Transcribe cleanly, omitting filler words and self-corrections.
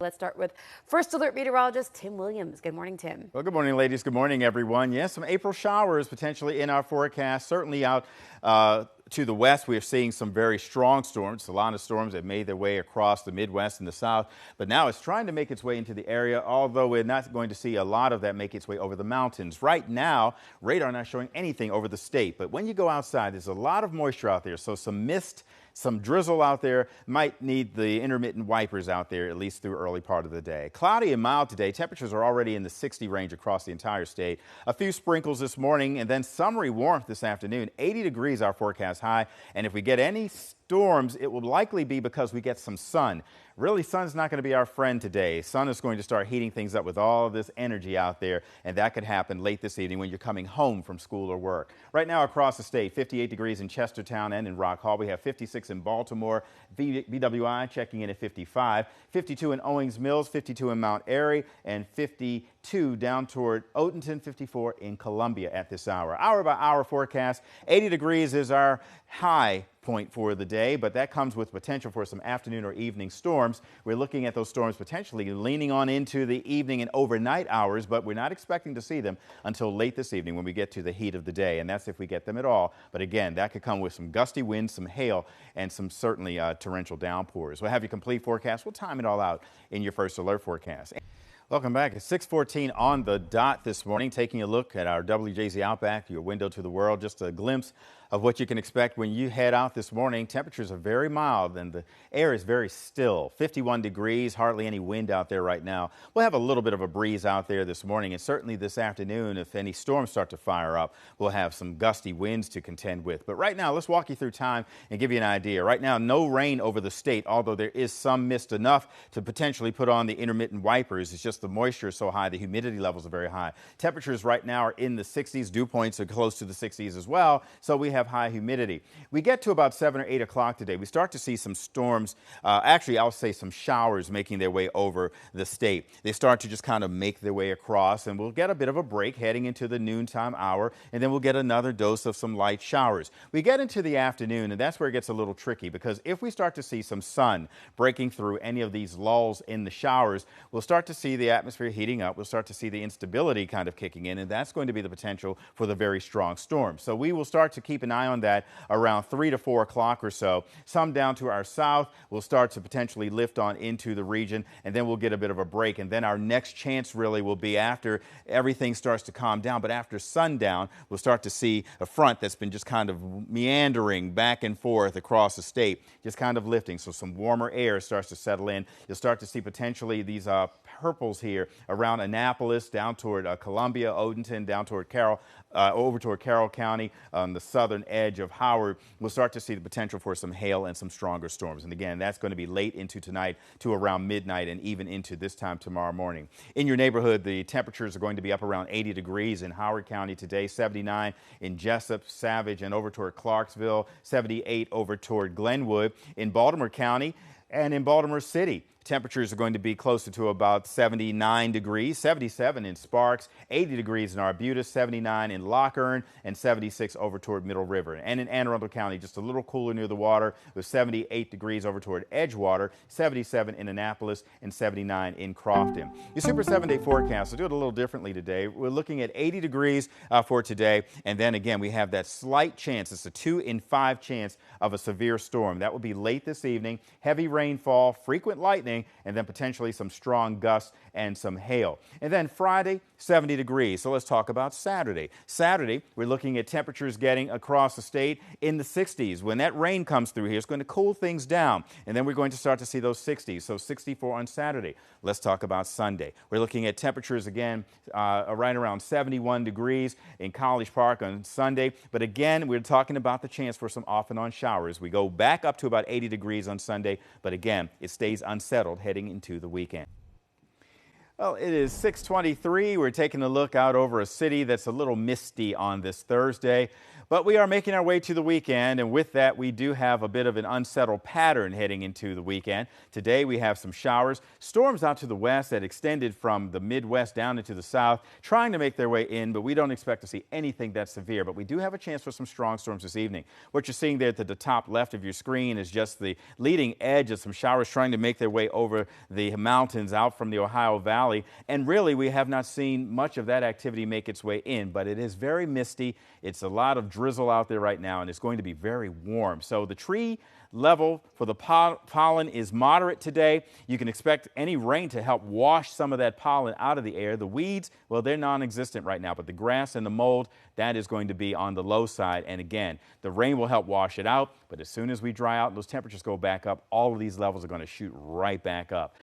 Let's start with First Alert meteorologist Tim Williams. Good morning, Tim. Well, good morning, ladies. Good morning, everyone. Yes, some April showers potentially in our forecast. Certainly out to the west, we are seeing some very strong storms. A lot of storms that made their way across the Midwest and the South. But now it's trying to make its way into the area, although we're not going to see a lot of that make its way over the mountains. Right now, radar not showing anything over the state. But when you go outside, there's a lot of moisture out there. So some mist, some drizzle out there, might need the intermittent wipers out there at least through early part of the day. Cloudy and mild today. Temperatures are already in the 60 range across the entire state. A few sprinkles this morning and then summery warmth this afternoon. 80 degrees our forecast high. And if we get any storms, it will likely be because we get some sun. Really, sun's not going to be our friend today. Sun is going to start heating things up with all this energy out there, and that could happen late this evening when you're coming home from school or work. Right now across the state, 58 degrees in Chestertown and in Rock Hall. We have 56 in Baltimore. BWI checking in at 55. 52 in Owings Mills, 52 in Mount Airy, and 52 down toward Odenton, 54 in Columbia at this hour. Hour by hour forecast. 80 degrees is our high point for the day, but that comes with potential for some afternoon or evening storms. We're looking at those storms potentially leaning on into the evening and overnight hours, but we're not expecting to see them until late this evening when we get to the heat of the day, and that's if we get them at all. But again, that could come with some gusty winds, some hail, and some certainly torrential downpours. We'll have your complete forecast. We'll time it all out in your First Alert forecast. Welcome back. It's 6:14 on the dot this morning. Taking a look at our WJZ Outback, your window to the world. Just a glimpse of what you can expect when you head out this morning. Temperatures are very mild and the air is very still. 51 degrees, hardly any wind out there right now. We'll have a little bit of a breeze out there this morning, and certainly this afternoon, if any storms start to fire up, we'll have some gusty winds to contend with. But right now, let's walk you through time and give you an idea. Right now, no rain over the state, although there is some mist, enough to potentially put on the intermittent wipers. It's just the moisture is so high, the humidity levels are very high. Temperatures right now are in the 60s. Dew points are close to the 60s as well, so we have high humidity. We get to about 7 or 8 o'clock today. We start to see some storms, actually I'll say some showers making their way over the state. They start to just kind of make their way across, and we'll get a bit of a break heading into the noontime hour, and then we'll get another dose of some light showers. We get into the afternoon, and that's where it gets a little tricky, because if we start to see some sun breaking through any of these lulls in the showers, we'll start to see the atmosphere heating up. We'll start to see the instability kind of kicking in, and that's going to be the potential for the very strong storm. So we will start to keep an eye on that around 3 to 4 o'clock or so. Some down to our south will start to potentially lift on into the region, and then we'll get a bit of a break. And then our next chance really will be after everything starts to calm down. But after sundown, we'll start to see a front that's been just kind of meandering back and forth across the state, just kind of lifting. So some warmer air starts to settle in. You'll start to see potentially these purples here around Annapolis, down toward Columbia, Odenton, down toward Carroll, over toward Carroll County, on the southern edge of Howard. We'll start to see the potential for some hail and some stronger storms. And again, that's going to be late into tonight to around midnight and even into this time tomorrow morning. In your neighborhood, the temperatures are going to be up around 80 degrees in Howard County today, 79 in Jessup, Savage, and over toward Clarksville, 78 over toward Glenwood. In Baltimore County and in Baltimore City, temperatures are going to be closer to about 79 degrees, 77 in Sparks, 80 degrees in Arbutus, 79 in Lockern, and 76 over toward Middle River. And in Anne Arundel County, just a little cooler near the water, with 78 degrees over toward Edgewater, 77 in Annapolis, and 79 in Crofton. Your Super 7-day forecast, we'll do it a little differently today. We're looking at 80 degrees for today, and then again, we have that slight chance, it's a 2 in 5 chance of a severe storm. That will be late this evening, heavy rainfall, frequent lightning, and then potentially some strong gusts and some hail. And then Friday, 70 degrees. So let's talk about Saturday. Saturday, we're looking at temperatures getting across the state in the 60s. When that rain comes through here, it's going to cool things down. And then we're going to start to see those 60s. So 64 on Saturday. Let's talk about Sunday. We're looking at temperatures again right around 71 degrees in College Park on Sunday. But again, we're talking about the chance for some off and on showers. We go back up to about 80 degrees on Sunday. But again, it stays unsettled heading into the weekend. Well, it is 6:23. We're taking a look out over a city that's a little misty on this Thursday, but we are making our way to the weekend, and with that, we do have a bit of an unsettled pattern heading into the weekend. Today, we have some showers, storms out to the west that extended from the Midwest down into the south, trying to make their way in, but we don't expect to see anything that severe. But we do have a chance for some strong storms this evening. What you're seeing there at the top left of your screen is just the leading edge of some showers trying to make their way over the mountains out from the Ohio Valley. And really, we have not seen much of that activity make its way in, but it is very misty. It's a lot of drizzle out there right now, and it's going to be very warm. So the tree level for the pollen is moderate today. You can expect any rain to help wash some of that pollen out of the air. The weeds, well, they're non-existent right now, but the grass and the mold, that is going to be on the low side. And again, the rain will help wash it out, but as soon as we dry out and those temperatures go back up, all of these levels are going to shoot right back up.